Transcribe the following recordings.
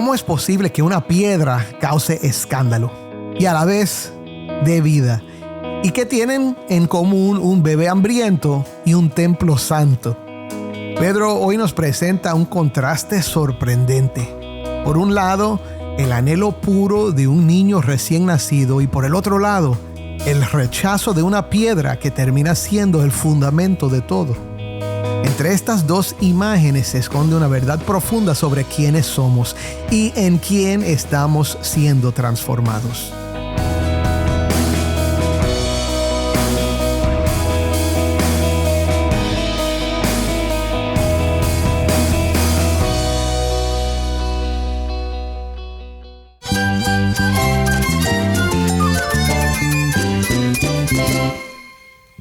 ¿Cómo es posible que una piedra cause escándalo y a la vez dé vida? ¿Y qué tienen en común un bebé hambriento y un templo santo? Pedro hoy nos presenta un contraste sorprendente. Por un lado, el anhelo puro de un niño recién nacido y por el otro lado, el rechazo de una piedra que termina siendo el fundamento de todo. Entre estas dos imágenes se esconde una verdad profunda sobre quiénes somos y en quién estamos siendo transformados.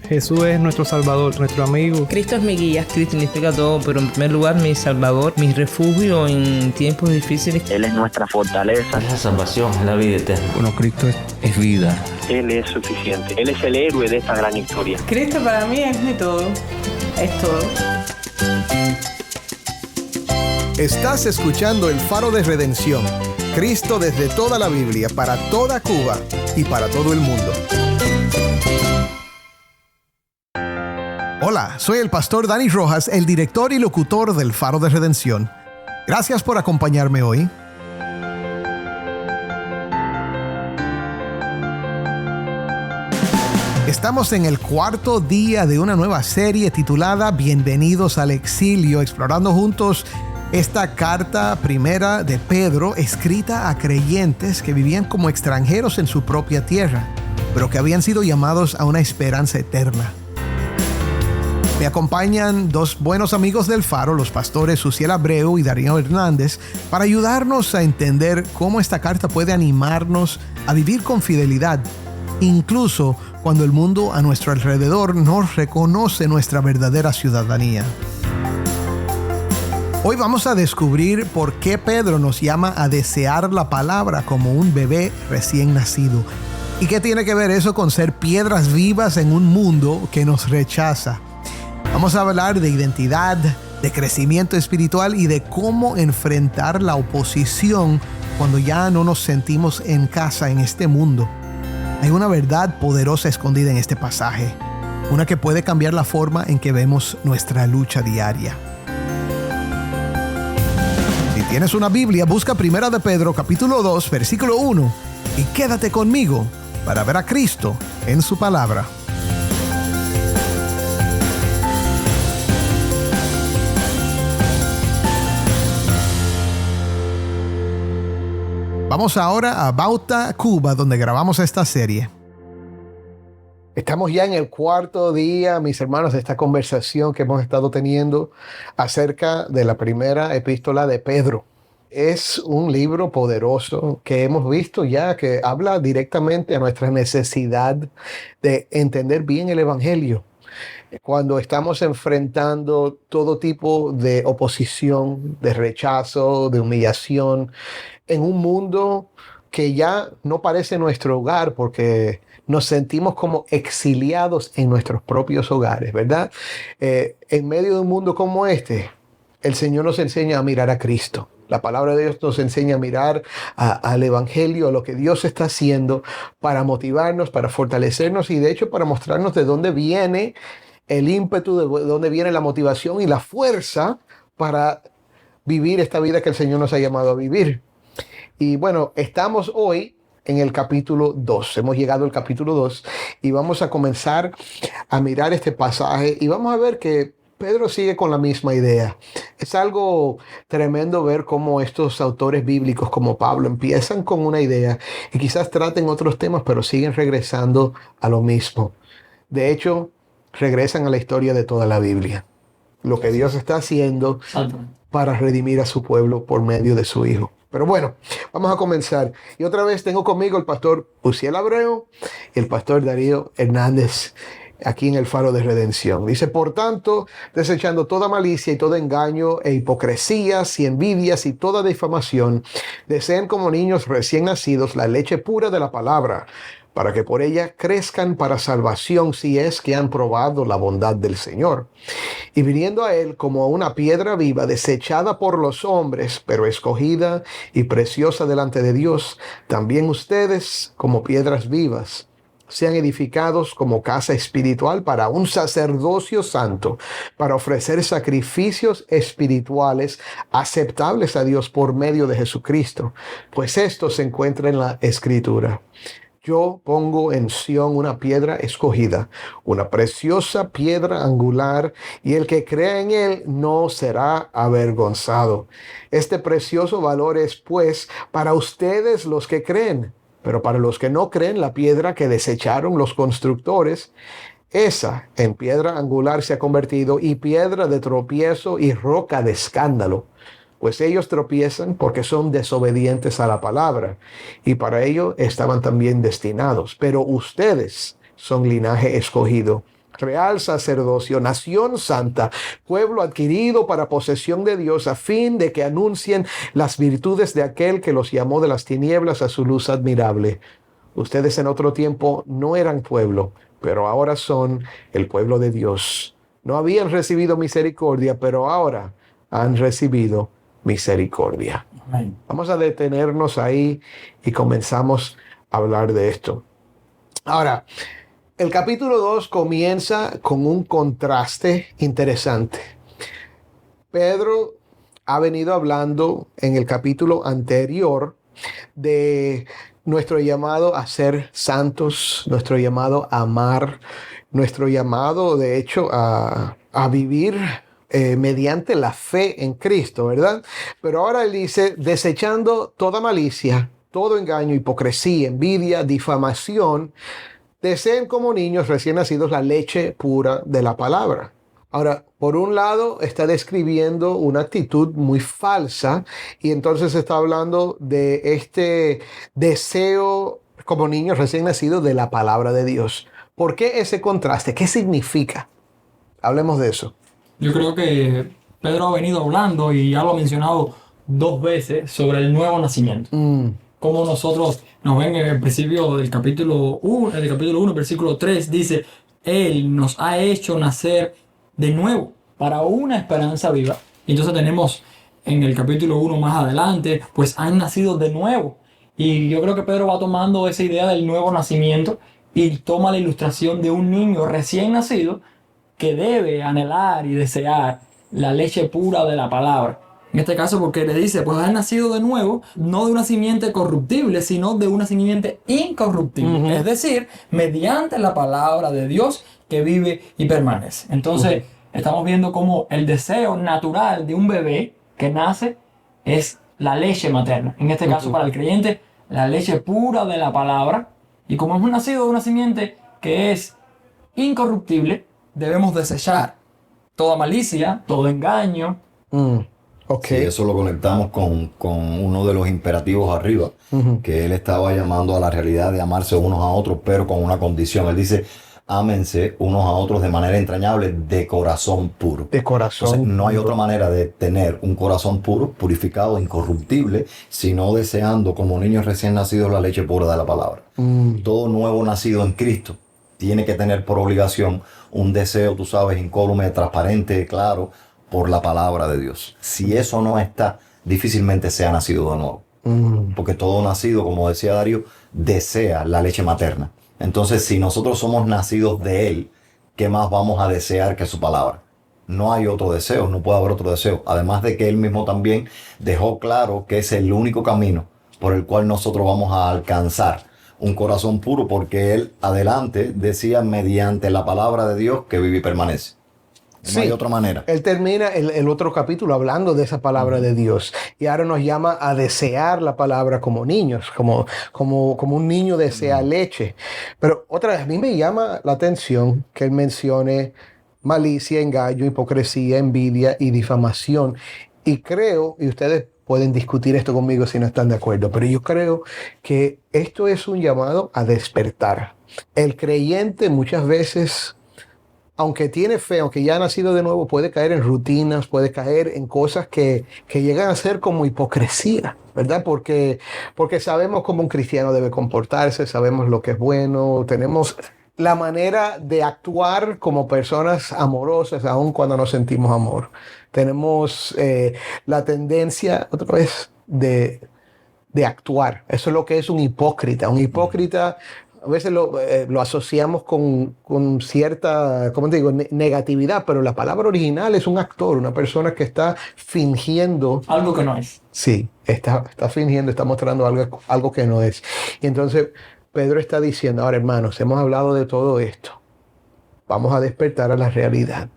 Jesús es nuestro Salvador, nuestro amigo. Cristo es mi guía. Cristo significa todo, pero en primer lugar mi Salvador, mi refugio en tiempos difíciles. Él es nuestra fortaleza. Es la salvación, es la vida eterna. Bueno, Cristo es vida. Él es suficiente. Él es el héroe de esta gran historia. Cristo para mí es mi todo. Es todo. Estás escuchando El Faro de Redención. Cristo desde toda la Biblia, para toda Cuba y para todo el mundo. Hola, soy el pastor Dani Rojas, el director y locutor del Faro de Redención. Gracias por acompañarme hoy. Estamos en el cuarto día de una nueva serie titulada Bienvenidos al Exilio, explorando juntos esta carta primera de Pedro, escrita a creyentes que vivían como extranjeros en su propia tierra, pero que habían sido llamados a una esperanza eterna. Me acompañan dos buenos amigos del Faro, los pastores Suciel Abreu y Darío Hernández, para ayudarnos a entender cómo esta carta puede animarnos a vivir con fidelidad, incluso cuando el mundo a nuestro alrededor no reconoce nuestra verdadera ciudadanía. Hoy vamos a descubrir por qué Pedro nos llama a desear la palabra como un bebé recién nacido. ¿Y qué tiene que ver eso con ser piedras vivas en un mundo que nos rechaza? Vamos a hablar de identidad, de crecimiento espiritual y de cómo enfrentar la oposición cuando ya no nos sentimos en casa en este mundo. Hay una verdad poderosa escondida en este pasaje, una que puede cambiar la forma en que vemos nuestra lucha diaria. Si tienes una Biblia, busca 1 de Pedro capítulo 2, versículo 1 y quédate conmigo para ver a Cristo en su palabra. Vamos ahora a Bauta, Cuba, donde grabamos esta serie. Estamos ya en el cuarto día, mis hermanos, de esta conversación que hemos estado teniendo acerca de la primera epístola de Pedro. Es un libro poderoso que hemos visto ya que habla directamente a nuestra necesidad de entender bien el Evangelio. Cuando estamos enfrentando todo tipo de oposición, de rechazo, de humillación, en un mundo que ya no parece nuestro hogar porque nos sentimos como exiliados en nuestros propios hogares, ¿verdad? En medio de un mundo como este, el Señor nos enseña a mirar a Cristo. La palabra de Dios nos enseña a mirar al Evangelio, a lo que Dios está haciendo para motivarnos, para fortalecernos y de hecho para mostrarnos de dónde viene el ímpetu, de dónde viene la motivación y la fuerza para vivir esta vida que el Señor nos ha llamado a vivir. Y bueno, estamos hoy en el capítulo 2. Hemos llegado al capítulo 2 y vamos a comenzar a mirar este pasaje y vamos a ver que Pedro sigue con la misma idea. Es algo tremendo ver cómo estos autores bíblicos como Pablo empiezan con una idea y quizás traten otros temas, pero siguen regresando a lo mismo. De hecho, regresan a la historia de toda la Biblia. Lo que Dios está haciendo para redimir a su pueblo por medio de su Hijo. Pero bueno, vamos a comenzar. Y otra vez tengo conmigo el pastor Suciel Abreu y el pastor Darío Hernández aquí en el Faro de Redención. Dice, por tanto, desechando toda malicia y todo engaño e hipocresías y envidias y toda difamación, deseen como niños recién nacidos la leche pura de la palabra, para que por ella crezcan para salvación si es que han probado la bondad del Señor. Y viniendo a él como a una piedra viva, desechada por los hombres, pero escogida y preciosa delante de Dios, también ustedes, como piedras vivas, sean edificados como casa espiritual para un sacerdocio santo, para ofrecer sacrificios espirituales aceptables a Dios por medio de Jesucristo, pues esto se encuentra en la Escritura. Yo pongo en Sión una piedra escogida, una preciosa piedra angular, y el que crea en él no será avergonzado. Este precioso valor es, pues, para ustedes los que creen, pero para los que no creen, la piedra que desecharon los constructores, esa en piedra angular se ha convertido, y piedra de tropiezo y roca de escándalo. Pues ellos tropiezan porque son desobedientes a la palabra, y para ello estaban también destinados. Pero ustedes son linaje escogido, real sacerdocio, nación santa, pueblo adquirido para posesión de Dios, a fin de que anuncien las virtudes de aquel que los llamó de las tinieblas a su luz admirable. Ustedes en otro tiempo no eran pueblo, pero ahora son el pueblo de Dios. No habían recibido misericordia, pero ahora han recibido misericordia. Amén. Vamos a detenernos ahí y comenzamos a hablar de esto. Ahora, el capítulo 2 comienza con un contraste interesante. Pedro ha venido hablando en el capítulo anterior de nuestro llamado a ser santos, nuestro llamado a amar, nuestro llamado, de hecho, a vivir mediante la fe en Cristo, ¿verdad? Pero ahora él dice, desechando toda malicia, todo engaño, hipocresía, envidia, difamación, deseen como niños recién nacidos la leche pura de la palabra. Ahora, por un lado, está describiendo una actitud muy falsa, y entonces está hablando de este deseo como niños recién nacidos de la palabra de Dios. ¿Por qué ese contraste? ¿Qué significa? Hablemos de eso. Yo creo que Pedro ha venido hablando, y ya lo ha mencionado 2 veces, sobre el nuevo nacimiento. Como nosotros nos ven en el principio del capítulo 1, versículo 3, dice, Él nos ha hecho nacer de nuevo para una esperanza viva. Y entonces tenemos en el capítulo 1 más adelante, pues han nacido de nuevo. Y yo creo que Pedro va tomando esa idea del nuevo nacimiento y toma la ilustración de un niño recién nacido que debe anhelar y desear la leche pura de la palabra. En este caso, porque le dice, pues han nacido de nuevo, no de una simiente corruptible, sino de una simiente incorruptible. Es decir, mediante la palabra de Dios que vive y permanece. Entonces, estamos viendo cómo el deseo natural de un bebé que nace es la leche materna. En este caso, para el creyente, la leche pura de la palabra. Y como hemos nacido de una simiente que es incorruptible, debemos desechar toda malicia, todo engaño. Sí, eso lo conectamos con uno de los imperativos arriba, que él estaba llamando a la realidad de amarse unos a otros, pero con una condición. Él dice, ámense unos a otros de manera entrañable, de corazón puro. De corazón. Entonces, no hay otra manera de tener un corazón puro, purificado, incorruptible, sino deseando como niños recién nacidos la leche pura de la palabra. Todo nuevo nacido en Cristo tiene que tener por obligación un deseo, tú sabes, incólume, transparente, claro, por la palabra de Dios. Si eso no está, difícilmente se ha nacido de nuevo. Porque todo nacido, como decía Darío, desea la leche materna. Entonces, si nosotros somos nacidos de Él, ¿qué más vamos a desear que su palabra? No hay otro deseo, no puede haber otro deseo. Además de que Él mismo también dejó claro que es el único camino por el cual nosotros vamos a alcanzar un corazón puro, porque Él adelante decía, mediante la palabra de Dios que vive y permanece. No hay otra manera. Él termina el otro capítulo hablando de esa palabra de Dios, y ahora nos llama a desear la palabra como niños, como un niño desea leche. Pero otra vez, a mí me llama la atención que él mencione malicia, engaño, hipocresía, envidia y difamación. Y creo, y ustedes pueden discutir esto conmigo si no están de acuerdo, pero yo creo que esto es un llamado a despertar. El creyente muchas veces aunque tiene fe, aunque ya ha nacido de nuevo, puede caer en rutinas, puede caer en cosas que llegan a ser como hipocresía, ¿verdad? Porque sabemos cómo un cristiano debe comportarse, sabemos lo que es bueno, tenemos la manera de actuar como personas amorosas, aun cuando no sentimos amor. Tenemos la tendencia, otra vez, de actuar. Eso es lo que es un hipócrita. Un hipócrita a veces lo asociamos con cierta, ¿cómo te digo?, negatividad, pero la palabra original es un actor, una persona que está fingiendo. Algo que no es. Sí, está fingiendo, está mostrando algo que no es. Y entonces Pedro está diciendo, ahora hermanos, hemos hablado de todo esto. Vamos a despertar a la realidad.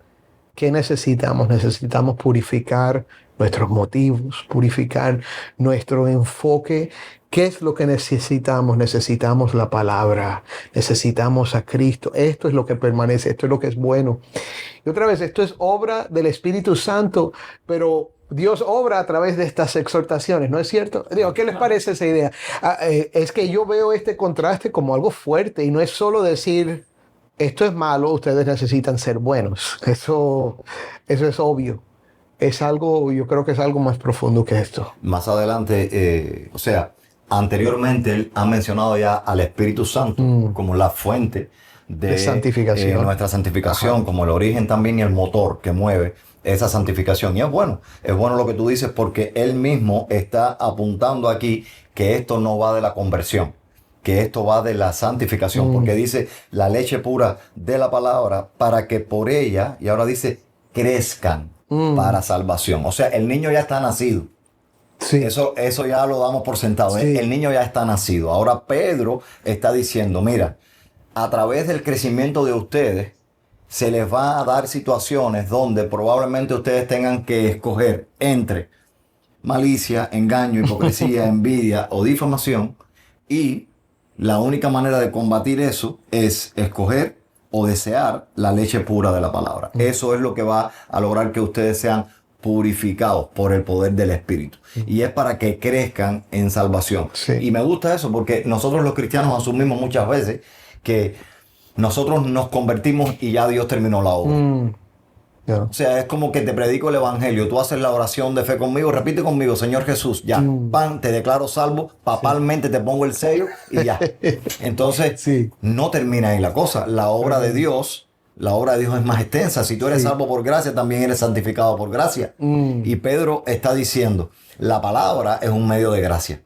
¿Qué necesitamos? Necesitamos purificar nuestros motivos, purificar nuestro enfoque. ¿Qué es lo que necesitamos? Necesitamos la palabra, necesitamos a Cristo. Esto es lo que permanece, esto es lo que es bueno. Y otra vez, esto es obra del Espíritu Santo, pero Dios obra a través de estas exhortaciones, ¿no es cierto? Digo, ¿qué les parece esa idea? Es que yo veo este contraste como algo fuerte y no es solo decir, esto es malo, ustedes necesitan ser buenos. Eso es obvio. Es algo, yo creo que es algo más profundo que esto. Más adelante, anteriormente él ha mencionado ya al Espíritu Santo como la fuente de santificación. Nuestra santificación, como el origen también y el motor que mueve esa santificación. Y es bueno lo que tú dices porque él mismo está apuntando aquí que esto no va de la conversión, que esto va de la santificación, porque dice la leche pura de la palabra para que por ella, y ahora dice, crezcan para salvación. O sea, el niño ya está nacido. Sí. Eso ya lo damos por sentado. Sí. El niño ya está nacido. Ahora Pedro está diciendo, mira, a través del crecimiento de ustedes, se les va a dar situaciones donde probablemente ustedes tengan que escoger entre malicia, engaño, hipocresía, envidia o difamación. Y la única manera de combatir eso es escoger o desear la leche pura de la palabra. Eso es lo que va a lograr que ustedes sean purificados por el poder del Espíritu. Y es para que crezcan en salvación. Sí. Y me gusta eso porque nosotros los cristianos asumimos muchas veces que nosotros nos convertimos y ya Dios terminó la obra. Yeah. O sea, es como que te predico el evangelio, tú haces la oración de fe conmigo, repite conmigo, Señor Jesús, ya, pan, te declaro salvo, papalmente te pongo el sello y ya. Entonces, no termina ahí la cosa. La obra de Dios es más extensa. Si tú eres salvo por gracia, también eres santificado por gracia. Y Pedro está diciendo, la palabra es un medio de gracia.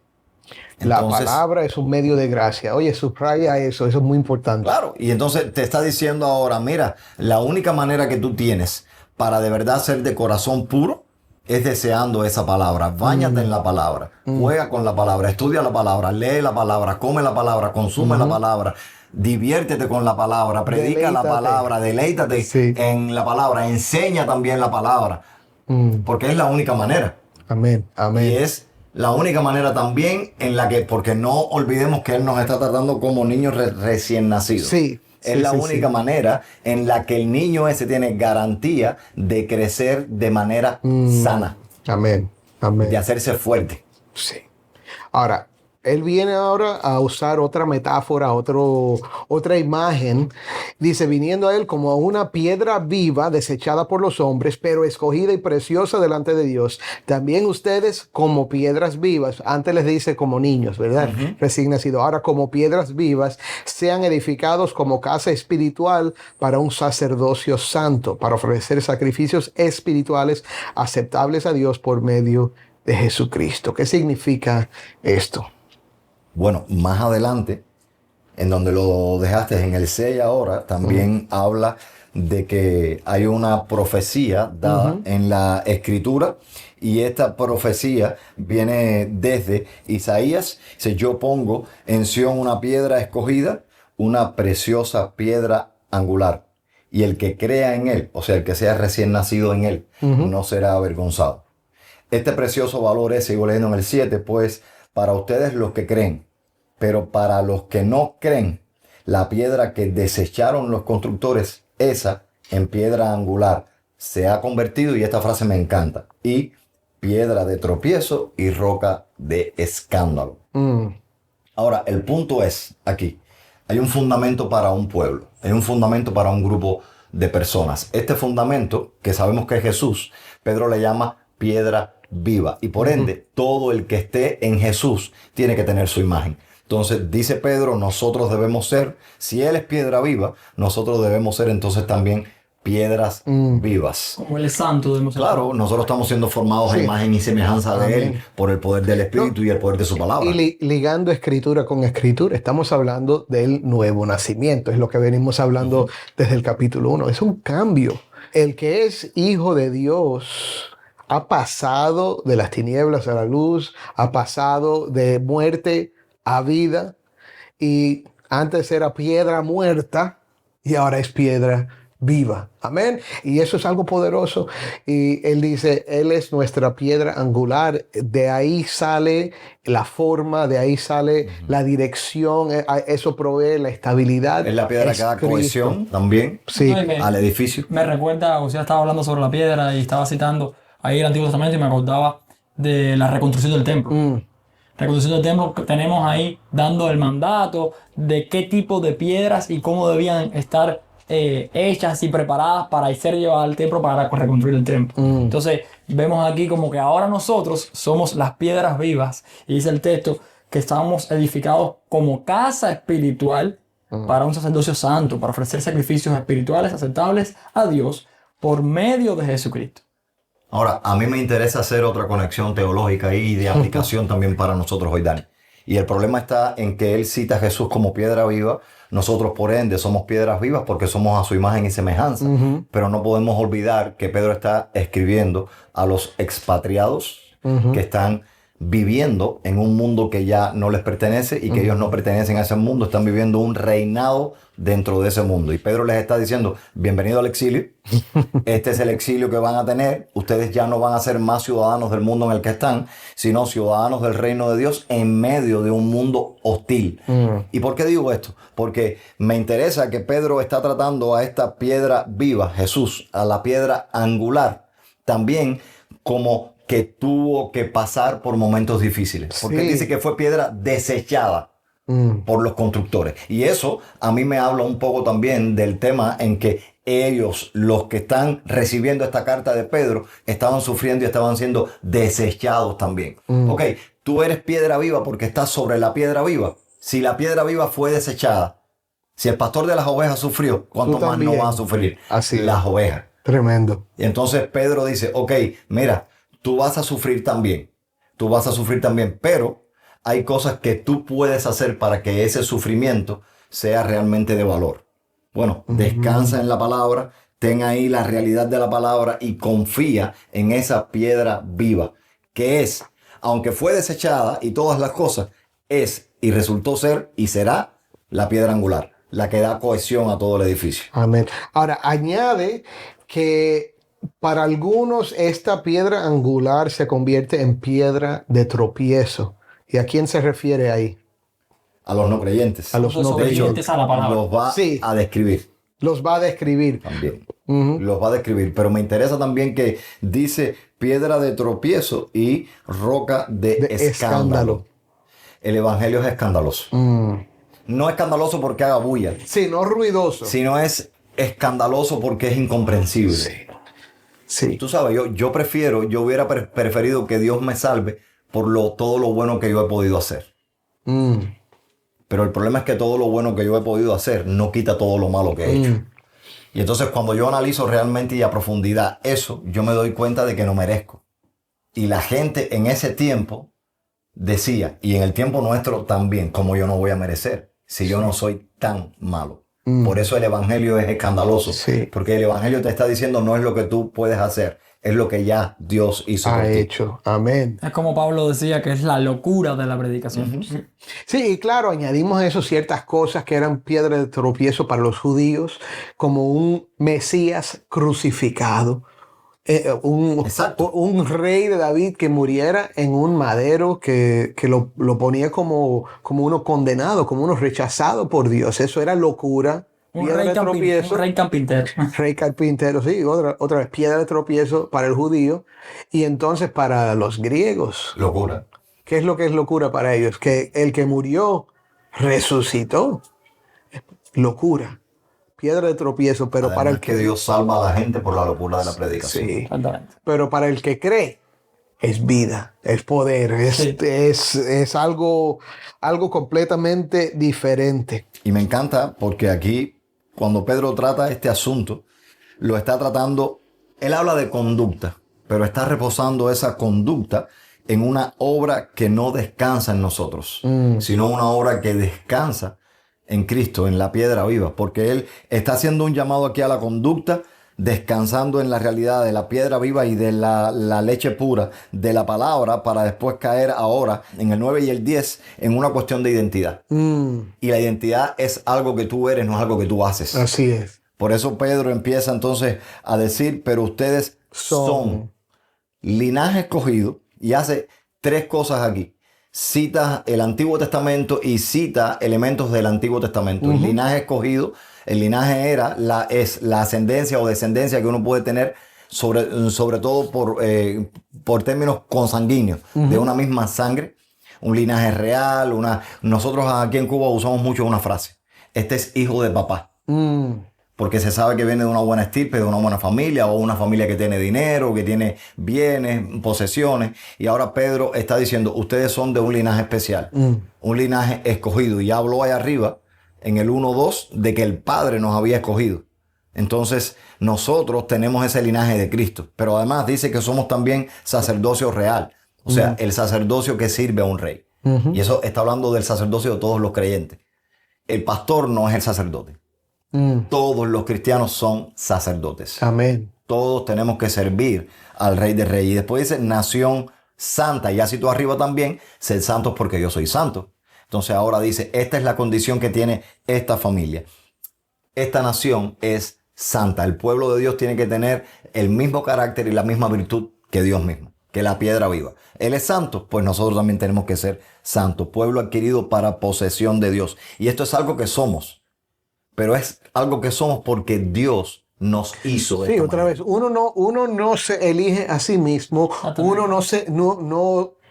Entonces, la palabra es un medio de gracia. Oye, subraya eso es muy importante. Claro, y entonces te está diciendo ahora, mira, la única manera que tú tienes para de verdad ser de corazón puro es deseando esa palabra. Báñate en la palabra, juega con la palabra, estudia la palabra, lee la palabra, come la palabra, consume la palabra, diviértete con la palabra, predica la palabra, deleítate en la palabra, enseña también la palabra, porque es la única manera. Amén, amén. Y es la única manera también en la que, porque no olvidemos que Él nos está tratando como niños recién nacidos. Sí. Es la única manera en la que el niño ese tiene garantía de crecer de manera sana. Amén, amén. De hacerse fuerte. Sí. Ahora, él viene ahora a usar otra metáfora, otra imagen. Dice, viniendo a él como a una piedra viva desechada por los hombres, pero escogida y preciosa delante de Dios. También ustedes como piedras vivas, antes les dice como niños, ¿verdad? Recién nacido. Ahora como piedras vivas, sean edificados como casa espiritual para un sacerdocio santo, para ofrecer sacrificios espirituales aceptables a Dios por medio de Jesucristo. ¿Qué significa esto? Bueno, más adelante, en donde lo dejaste en el 6 ahora, también habla de que hay una profecía dada en la Escritura y esta profecía viene desde Isaías. Dice, yo pongo en Sión una piedra escogida, una preciosa piedra angular. Y el que crea en él, o sea, el que sea recién nacido en él, no será avergonzado. Este precioso valor es, sigo leyendo en el 7, pues para ustedes los que creen, pero para los que no creen, la piedra que desecharon los constructores, esa en piedra angular se ha convertido, y esta frase me encanta, y piedra de tropiezo y roca de escándalo. Ahora, el punto es aquí, hay un fundamento para un pueblo, hay un fundamento para un grupo de personas. Este fundamento, que sabemos que es Jesús, Pedro le llama piedra viva. Y por ende, todo el que esté en Jesús tiene que tener su imagen. Entonces, dice Pedro, nosotros debemos ser, si Él es piedra viva, nosotros debemos ser entonces también piedras vivas. Como Él es santo, debemos ser. Claro, nosotros estamos siendo formados a imagen y semejanza de Él por el poder del Espíritu y el poder de su palabra. Y ligando escritura con escritura, estamos hablando del nuevo nacimiento. Es lo que venimos hablando desde el capítulo 1. Es un cambio. El que es hijo de Dios ha pasado de las tinieblas a la luz, ha pasado de muerte a vida, y antes era piedra muerta y ahora es piedra viva. Amén. Y eso es algo poderoso. Y él dice, Él es nuestra piedra angular. De ahí sale la forma, de ahí sale la dirección. Eso provee la estabilidad. Es la piedra que da cohesión también al edificio. Me recuerda, o sea, estaba hablando sobre la piedra y estaba citando ahí el Antiguo Testamento y me acordaba de la reconstrucción del templo. Reconstrucción del templo, tenemos ahí dando el mandato de qué tipo de piedras y cómo debían estar hechas y preparadas para ser llevadas al templo para reconstruir el templo. Entonces vemos aquí como que ahora nosotros somos las piedras vivas, y dice el texto que estamos edificados como casa espiritual para un sacerdocio santo, para ofrecer sacrificios espirituales aceptables a Dios por medio de Jesucristo. Ahora, a mí me interesa hacer otra conexión teológica y de aplicación también para nosotros hoy, Dani. Y el problema está en que él cita a Jesús como piedra viva. Nosotros, por ende, somos piedras vivas porque somos a su imagen y semejanza. Pero no podemos olvidar que Pedro está escribiendo a los expatriados que están viviendo en un mundo que ya no les pertenece y que ellos no pertenecen a ese mundo. Están viviendo un reinado dentro de ese mundo. Y Pedro les está diciendo, bienvenido al exilio. Este es el exilio que van a tener. Ustedes ya no van a ser más ciudadanos del mundo en el que están, sino ciudadanos del reino de Dios en medio de un mundo hostil. ¿Y por qué digo esto? Porque me interesa que Pedro está tratando a esta piedra viva, Jesús, a la piedra angular, también como que tuvo que pasar por momentos difíciles. Porque él dice que fue piedra desechada por los constructores. Y eso a mí me habla un poco también del tema en que ellos, los que están recibiendo esta carta de Pedro, estaban sufriendo y estaban siendo desechados también. Ok, tú eres piedra viva porque estás sobre la piedra viva. Si la piedra viva fue desechada, si el pastor de las ovejas sufrió, ¿cuánto más no van a sufrir las ovejas? Tremendo. Y entonces Pedro dice, ok, mira, tú vas a sufrir también. Tú vas a sufrir también, pero hay cosas que tú puedes hacer para que ese sufrimiento sea realmente de valor. Bueno, descansa en la palabra, ten ahí la realidad de la palabra y confía en esa piedra viva, que es, aunque fue desechada y todas las cosas, es y resultó ser y será la piedra angular, la que da cohesión a todo el edificio. Amén. Ahora, añade que para algunos esta piedra angular se convierte en piedra de tropiezo. ¿Y a quién se refiere ahí? A los no creyentes. A los no creyentes. A la palabra. Los va a describir. Los va a describir. También. Los va a describir. Pero me interesa también que dice piedra de tropiezo y roca de escándalo. El evangelio es escandaloso. No escandaloso porque haga bulla. Sí, no ruidoso. Sino es escandaloso porque es incomprensible. Sí. Tú sabes, yo hubiera preferido que Dios me salve por todo lo bueno que yo he podido hacer. Pero el problema es que todo lo bueno que yo he podido hacer no quita todo lo malo que he hecho. Y entonces cuando yo analizo realmente y a profundidad eso, yo me doy cuenta de que no merezco. Y la gente en ese tiempo decía, y en el tiempo nuestro también, como yo no voy a merecer si yo no soy tan malo. Por eso el evangelio es escandaloso. Porque el evangelio te está diciendo no es lo que tú puedes hacer, es lo que ya Dios hizo por ti. Hecho. Amén. Es como Pablo decía que es la locura de la predicación. Sí, y claro, añadimos a eso ciertas cosas que eran piedra de tropiezo para los judíos, como un Mesías crucificado. Un rey de David que muriera en un madero que lo ponía como uno condenado, como uno rechazado por Dios. Eso era locura. Un rey carpintero. Rey carpintero, sí, otra vez, piedra de tropiezo para el judío. Y entonces para los griegos. Locura. ¿Qué es lo que es locura para ellos? Que el que murió resucitó. Locura. piedra de tropiezo, pero Además para el que Dios salva a la gente por la locura de la predicación. Sí, Exactamente. pero para el que cree, es vida, es poder, Sí. es algo completamente diferente. Y me encanta porque aquí, cuando Pedro trata este asunto, lo está tratando, él habla de conducta, pero está reposando esa conducta en una obra que no descansa en nosotros, sino una obra que descansa en Cristo, en la piedra viva, porque él está haciendo un llamado aquí a la conducta, descansando en la realidad de la piedra viva y de la leche pura de la palabra, para después caer ahora en el 9 y el 10 en una cuestión de identidad. Y la identidad es algo que tú eres, no es algo que tú haces. Así es. Por eso Pedro empieza entonces a decir, pero ustedes son linaje escogido, y hace tres cosas aquí. Cita el Antiguo Testamento y cita elementos del Antiguo Testamento. El linaje escogido, el linaje es la ascendencia o descendencia que uno puede tener sobre todo por términos consanguíneos, de una misma sangre, un linaje real. Nosotros aquí en Cuba usamos mucho una frase: este es hijo de papá. Porque se sabe que viene de una buena estirpe, de una buena familia, o una familia que tiene dinero, que tiene bienes, posesiones. Y ahora Pedro está diciendo, ustedes son de un linaje especial, un linaje escogido. Y ya habló ahí arriba, en el 1:2, de que el Padre nos había escogido. Entonces, nosotros tenemos ese linaje de Cristo. Pero además dice que somos también sacerdocio real. O sea, el sacerdocio que sirve a un rey. Y eso está hablando del sacerdocio de todos los creyentes. El pastor no es el sacerdote. Todos los cristianos son sacerdotes. Amén. Todos tenemos que servir al Rey de Reyes. Y después dice nación santa. Y ya citó arriba también, sed santos porque yo soy santo. Entonces ahora dice, esta es la condición que tiene esta familia. Esta nación es santa. El pueblo de Dios tiene que tener el mismo carácter y la misma virtud que Dios mismo, que la piedra viva. Él es santo, pues nosotros también tenemos que ser santos. Pueblo adquirido para posesión de Dios. Y esto es algo que somos. Pero es algo que somos porque Dios nos hizo. Sí, otra vez, uno no se elige a sí mismo, uno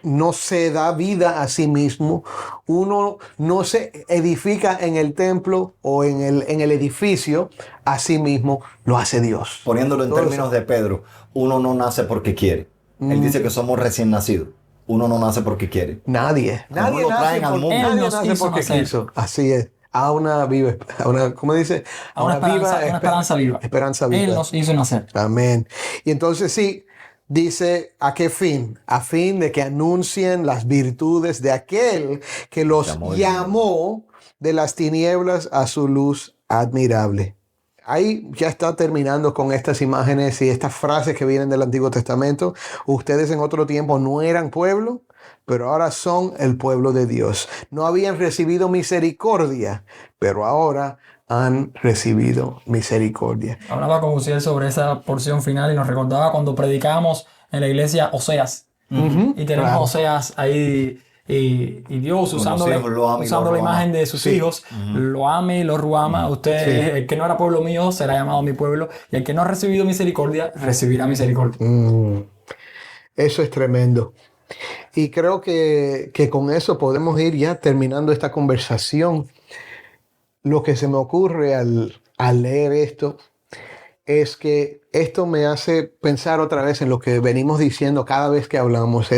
no se da vida a sí mismo, uno no se edifica en el templo o en el edificio a sí mismo, lo hace Dios. Poniéndolo en términos de Pedro, uno no nace porque quiere. Él dice que somos recién nacidos. Uno no nace porque quiere. Nadie lo traen al mundo. nadie Él nos nace hizo porque nacer. quiso. Así es. ¿Cómo dice? A una esperanza viva. Esperanza viva. Él nos hizo nacer. Amén. Y entonces sí, dice, ¿a qué fin? A fin de que anuncien las virtudes de aquel que los llamó de las tinieblas a su luz admirable. Ahí ya está terminando con estas imágenes y estas frases que vienen del Antiguo Testamento. Ustedes en otro tiempo no eran pueblo, pero ahora son el pueblo de Dios. No habían recibido misericordia, pero ahora han recibido misericordia. Hablaba con Uziel sobre esa porción final y nos recordaba cuando predicábamos en la iglesia Oseas. Y tenemos Oseas ahí y Dios usando la imagen de sus hijos, lo ame y lo ruama. Usted, el que no era pueblo mío, será llamado mi pueblo, y el que no ha recibido misericordia, recibirá misericordia. Eso es tremendo. Y creo que con eso podemos ir ya terminando esta conversación. Lo que se me ocurre al leer esto es que esto me hace pensar otra vez en lo que venimos diciendo cada vez que hablamos.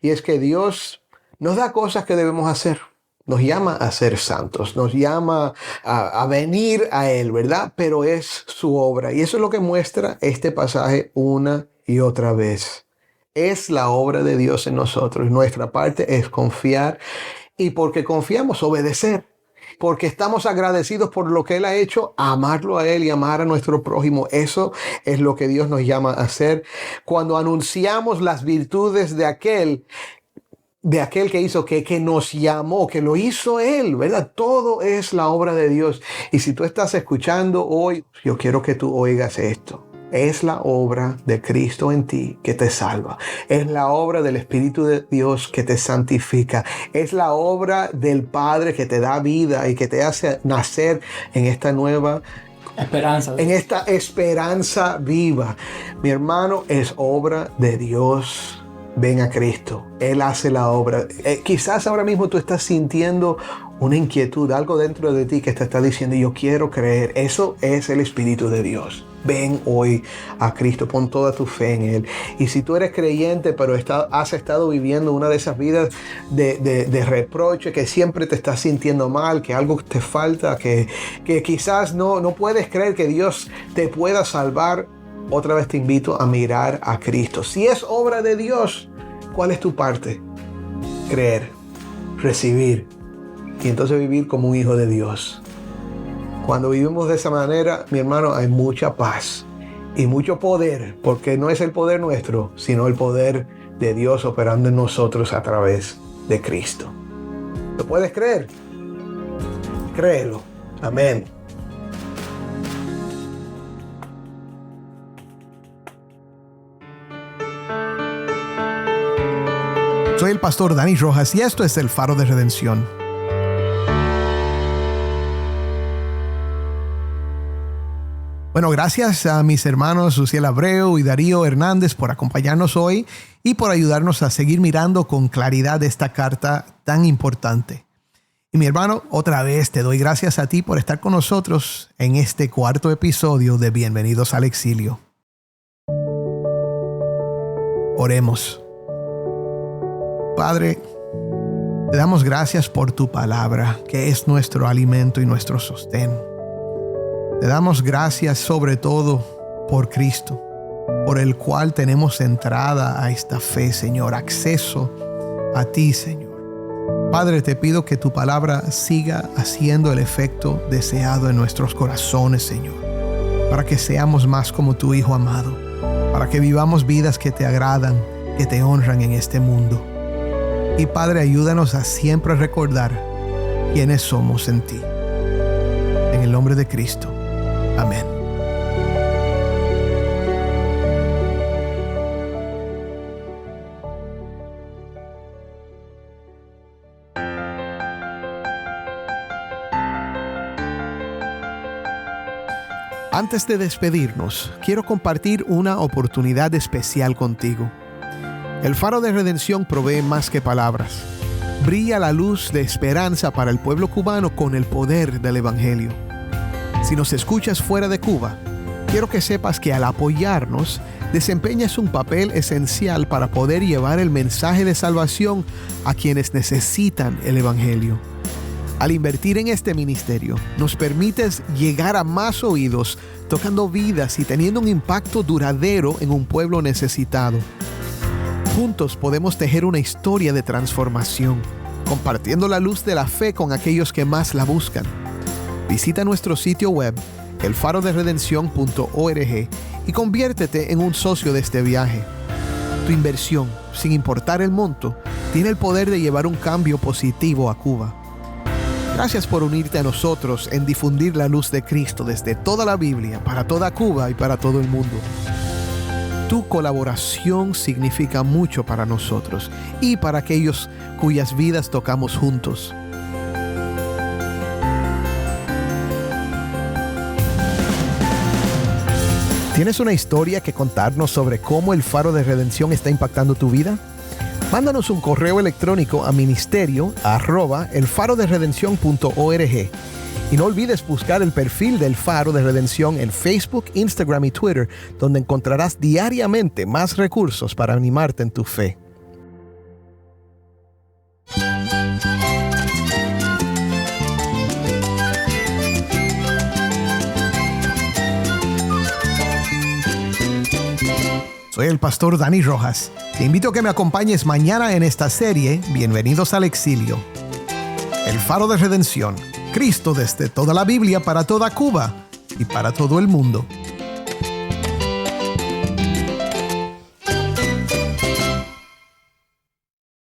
Y es que Dios nos da cosas que debemos hacer. Nos llama a ser santos, nos llama a venir a Él, ¿verdad? Pero es su obra. Y eso es lo que muestra este pasaje una y otra vez. Es la obra de Dios en nosotros. Nuestra parte es confiar, y porque confiamos, obedecer. Porque estamos agradecidos por lo que Él ha hecho, amarlo a Él y amar a nuestro prójimo. Eso es lo que Dios nos llama a hacer. Cuando anunciamos las virtudes de aquel que hizo, que nos llamó, que lo hizo Él, ¿verdad? Todo es la obra de Dios. Y si tú estás escuchando hoy, yo quiero que tú oigas esto. Es la obra de Cristo en ti que te salva. Es la obra del Espíritu de Dios que te santifica. Es la obra del Padre que te da vida y que te hace nacer en esta nueva esperanza. En esta esperanza viva. Mi hermano, es obra de Dios. ven a Cristo. Él hace la obra. Quizás ahora mismo tú estás sintiendo una inquietud, algo dentro de ti que te está diciendo, yo quiero creer. Eso es el Espíritu de Dios. Ven hoy a Cristo, pon toda tu fe en Él. Y si tú eres creyente, pero has estado viviendo una de esas vidas de reproche, que siempre te estás sintiendo mal, que algo te falta, que quizás no puedes creer que Dios te pueda salvar, otra vez te invito a mirar a Cristo. Si es obra de Dios, ¿cuál es tu parte? Creer, recibir y entonces vivir como un hijo de Dios. Cuando vivimos de esa manera, mi hermano, hay mucha paz y mucho poder, porque no es el poder nuestro, sino el poder de Dios operando en nosotros a través de Cristo. ¿Lo puedes creer? Créelo. Amén. Soy el pastor Dani Rojas y esto es el Faro de Redención. Bueno, gracias a mis hermanos Luciel Abreu y Darío Hernández por acompañarnos hoy y por ayudarnos a seguir mirando con claridad esta carta tan importante. Y mi hermano, otra vez te doy gracias a ti por estar con nosotros en este cuarto episodio de Bienvenidos al Exilio. Oremos. Padre, te damos gracias por tu palabra, que es nuestro alimento y nuestro sostén. Te damos gracias sobre todo por Cristo, por el cual tenemos entrada a esta fe, Señor, acceso a ti, Señor. Padre, te pido que tu palabra siga haciendo el efecto deseado en nuestros corazones, Señor, para que seamos más como tu Hijo amado, para que vivamos vidas que te agradan, que te honran en este mundo. Y Padre, ayúdanos a siempre recordar quiénes somos en ti. En el nombre de Cristo. Amén. Antes de despedirnos, quiero compartir una oportunidad especial contigo. El Faro de Redención provee más que palabras. Brilla la luz de esperanza para el pueblo cubano con el poder del Evangelio. Si nos escuchas fuera de Cuba, quiero que sepas que al apoyarnos, desempeñas un papel esencial para poder llevar el mensaje de salvación a quienes necesitan el Evangelio. Al invertir en este ministerio, nos permites llegar a más oídos, tocando vidas y teniendo un impacto duradero en un pueblo necesitado. Juntos podemos tejer una historia de transformación, compartiendo la luz de la fe con aquellos que más la buscan. Visita nuestro sitio web, elfaroderedención.org, y conviértete en un socio de este viaje. Tu inversión, sin importar el monto, tiene el poder de llevar un cambio positivo a Cuba. Gracias por unirte a nosotros en difundir la luz de Cristo desde toda la Biblia, para toda Cuba y para todo el mundo. Tu colaboración significa mucho para nosotros y para aquellos cuyas vidas tocamos juntos. ¿Tienes una historia que contarnos sobre cómo el Faro de Redención está impactando tu vida? Mándanos un correo electrónico a ministerio@elfaroderedención.org. Y no olvides buscar el perfil del Faro de Redención en Facebook, Instagram y Twitter, donde encontrarás diariamente más recursos para animarte en tu fe. Soy el pastor Dani Rojas. Te invito a que me acompañes mañana en esta serie, Bienvenidos al Exilio. El Faro de Redención. Cristo desde toda la Biblia para toda Cuba y para todo el mundo.